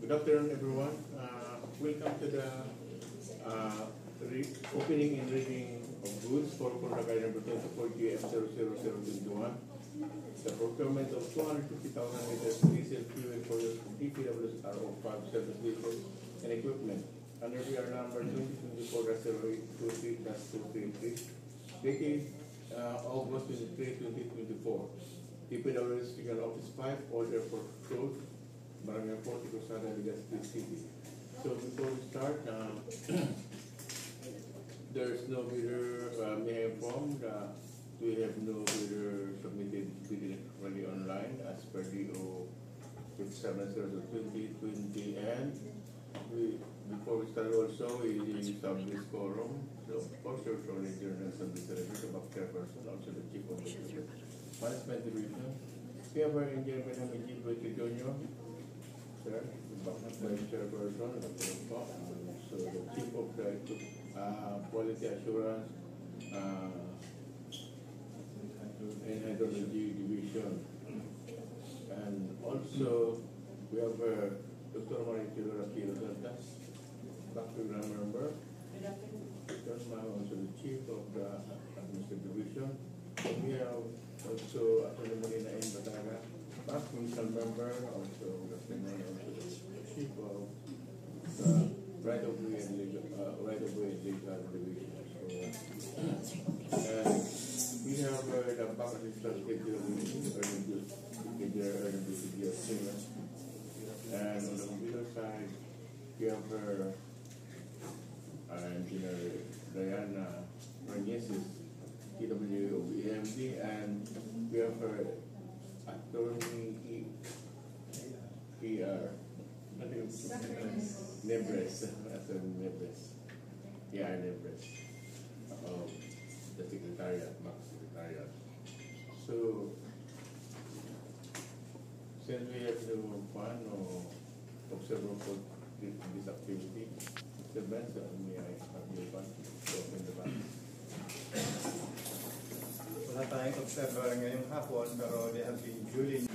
Good afternoon, everyone. Welcome to the opening and reading of goods for contract item number 24 GF00021. The procurement of 250,000 liters diesel fuel for the DPWSRO 5 service vehicles and equipment under PR number 2024-0823-233, dated August 23, 2024. DPWS Regional Office 5, Order for Road, Barangay 40, Rosada, Legazpi City. So before we start, there's no bidder may have informed. We have no bidder submitted bidding electronically online as per DO 57/2020, and before we start also we establish quorum. So of course there's only journals and the secretary of chairperson, also the chief of the management division. We have our engineer Benjamin Jr. Sir, vice chairperson, so the chief of the quality assurance and hydrology division, and also we have Dr. Maricelo Aquino Dantas, background member. Also the chief of the administrative division. We have also Atty. Molina N. Bataga, background member, also the chief of the right of way and legal division. So, we have the back assistant schedule and on the computer side we have her engineer Diana Ranyesis, PW of EMD, and we have her attorney ER Nebres, Nebres. Yeah, Nebres. The secretariat, Max Secretariat. So, since we have no fun or observer for this activity, Mr. Benson, may I have your fun to open the back? Wala tayong observer ngayong hapon, pero they have been duly.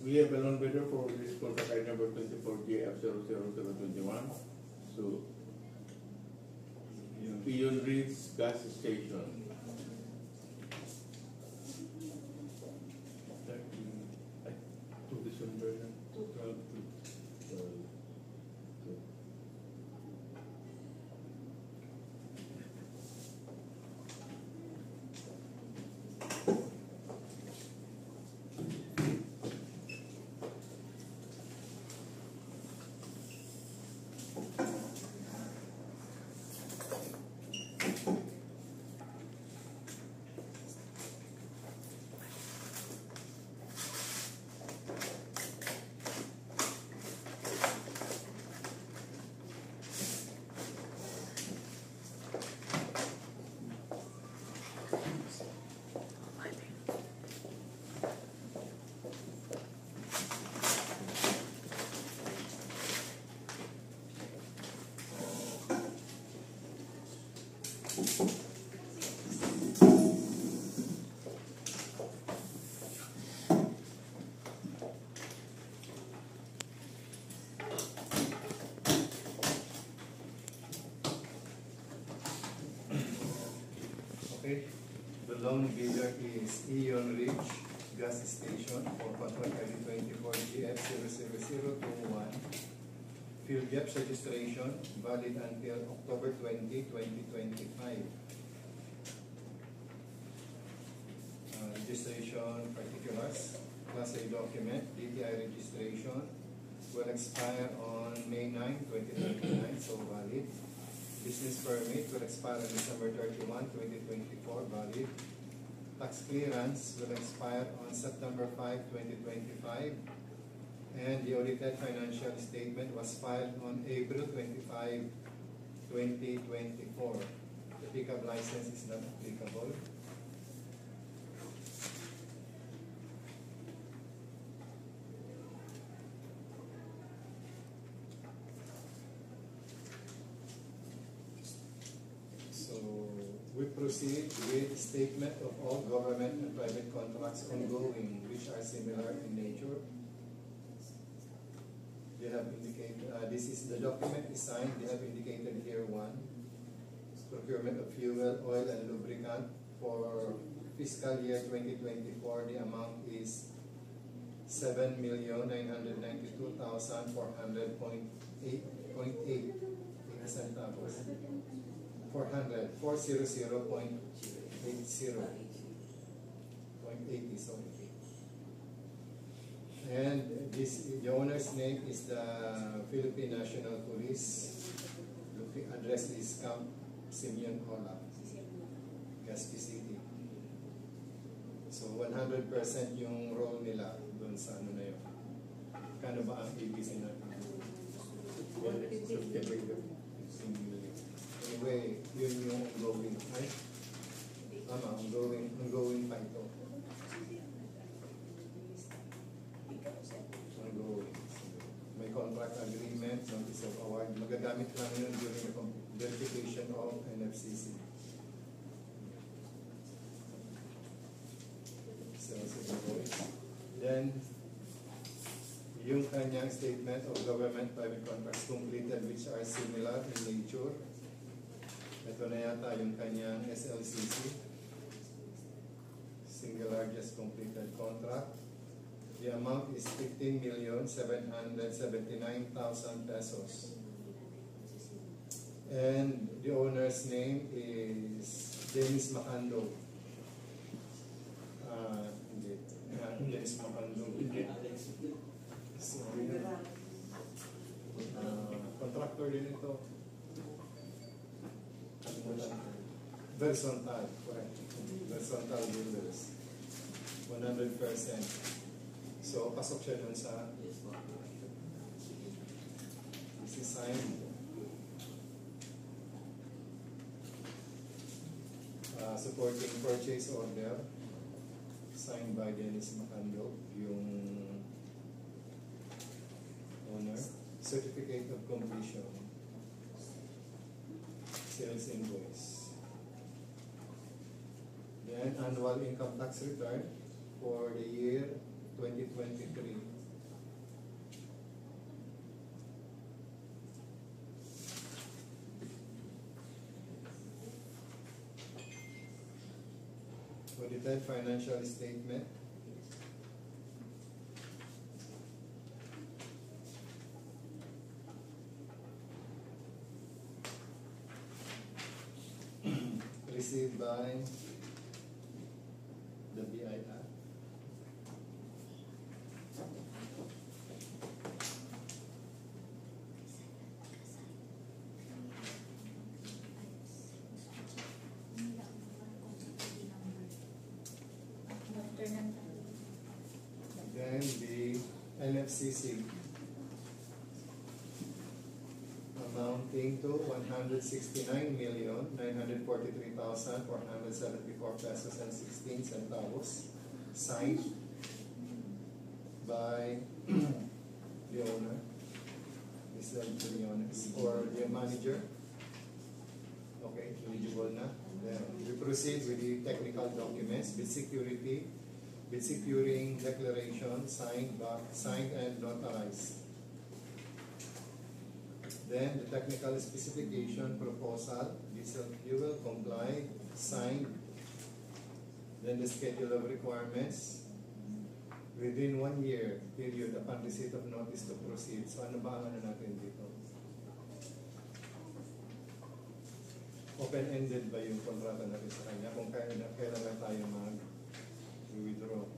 We have a loan bidder for this contract item number 24 GF00021. So, Ion Reeds Gas Station. Okay, the loan bidder is Ion Ridge Gas Station for contract ID 24 GF00021. Field gaps registration valid until October 20, 2025. Registration particulars, Class A document, DTI registration will expire on May 9, 2029, so valid. Business permit will expire on December 31, 2024, valid. Tax clearance will expire on September 5, 2025. And the audited financial statement was filed on April 25, 2024. The pickup license is not applicable. We proceed with statement of all government and private contracts ongoing, which are similar in nature. They have indicated, this is the document is signed, they have indicated here one, procurement of fuel, oil, and lubricant for fiscal year 2024, the amount is 7,992,400.8 centavos. 400.80, sorry. And this, the owner's name is the Philippine National Police. The address is Camp Simeon Ola, Gaspi City. So 100% yung role nila doon sa ano na yun. Kano ba ang ABC natin? 15 million. Anyway, yun yung ongoing, right? Tama, ongoing pa ito. Ongoing. May contract agreement, notice of award. Magagamit lang yun during the verification of NFCC. Then, yung kanyang statement of government private contracts completed which are similar in nature. Ito na yata yung kanyang SLCC, single largest completed contract. The amount is 15,779,000 pesos. And the owner's name is Dennis Macando. Dennis Macando. Contractor din ito. Versontal, correct. Versontal builders. 100%. So, pasok siya dun sa this is signed. Supporting purchase order signed by Dennis Macando, yung owner. Certificate of completion. Sales invoice. Then annual income tax return for the year 2023. Audited financial statement. Received by the BIR. Then the NFCC amounting to 169,943,474 pesos and 16 centavos, signed by the owner, Mr. Briones, or the manager. Okay, eligible na. Then we proceed with the technical documents, bid security, bid securing declaration, signed and notarized. Then the technical specification proposal, diesel fuel complied, signed. Then the schedule of requirements within 1 year period upon receipt of notice to proceed. So ano ba ang ano natin dito? Open-ended ba yung kontrata natin sa kanya? Kung kailan lang tayo mag-withdraw.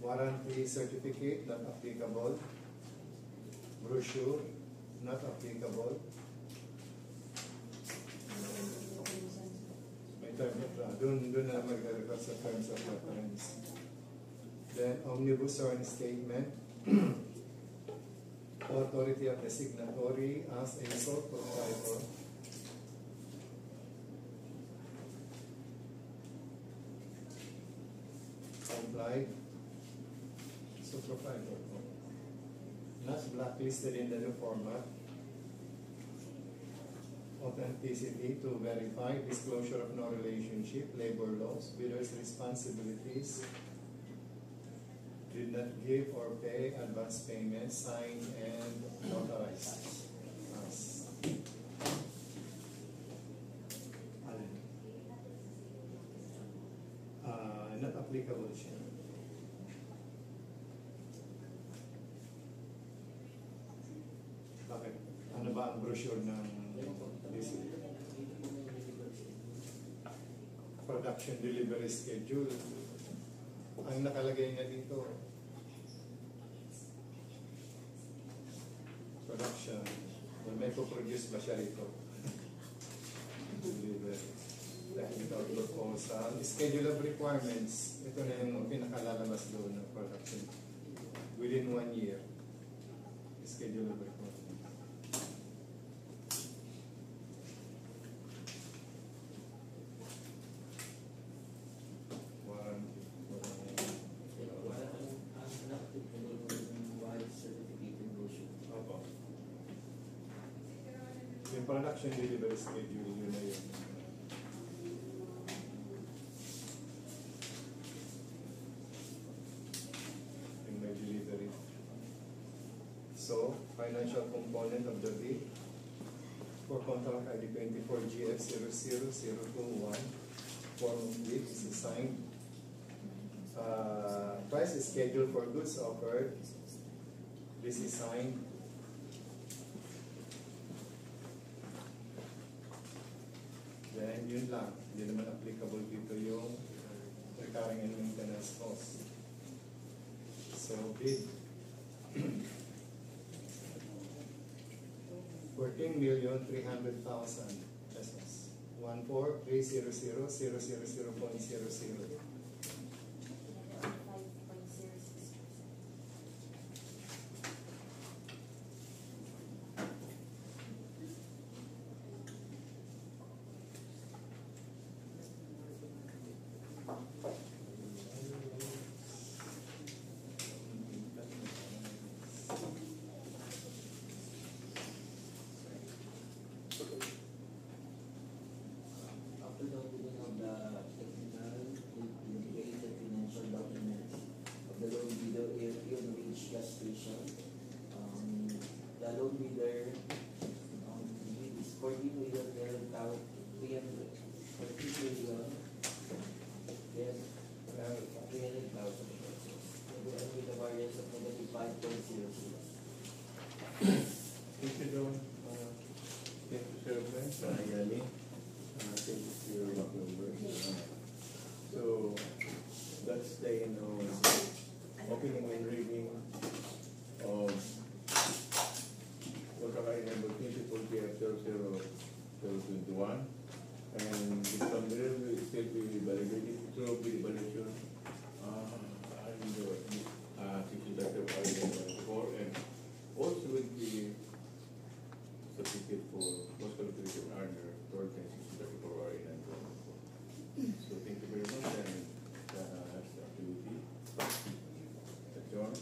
Warranty certificate, not applicable. Brochure, not applicable. terms of, doon na mag-refer sa terms of reference. Then, omnibus sworn statement. Authority of the signatory as a sole proprietor. Complied. Sole proprietor. Not blacklisted in the new format. Authenticity to verify disclosure of no relationship, labor laws, bidders' responsibilities, did not give or pay advance payment, signed and notarized. Not applicable siya. Bakit? Ano ba ang brochure ng production delivery schedule? Ang nakalagay niya dito, production. Well, may po-produce ba siya rito? Delivery. Technical proposal. Schedule of requirements. Ito na yung pinakalalabas doon ng production. Within 1 year. Schedule of requirements. Yung production delivery schedule, yun na yun. Yung may delivery. So, financial component of the bid for contract ID 24 GF 00021 form of bid is assigned. Price is scheduled for goods offered. This is signed. Then, yun lang. Hindi naman applicable dito yung recurring and maintenance cost. So, bid. 14,300,000 pesos. 14,300,000.00. The loan bidder is 40,300,000. Then 300,000. With the variance of negative 5.06. Thank you, John. Thank you, Sir Ben. Yani. Thank you for your work number. So, that's the opening and reading of contract number 24 GF 00021. And this number will still be validated through the evaluation and Secretary of Item 4, and also will be submitted for most qualification earner towards the Secretary of Item 4. So thank you very much, and that's the activity. John.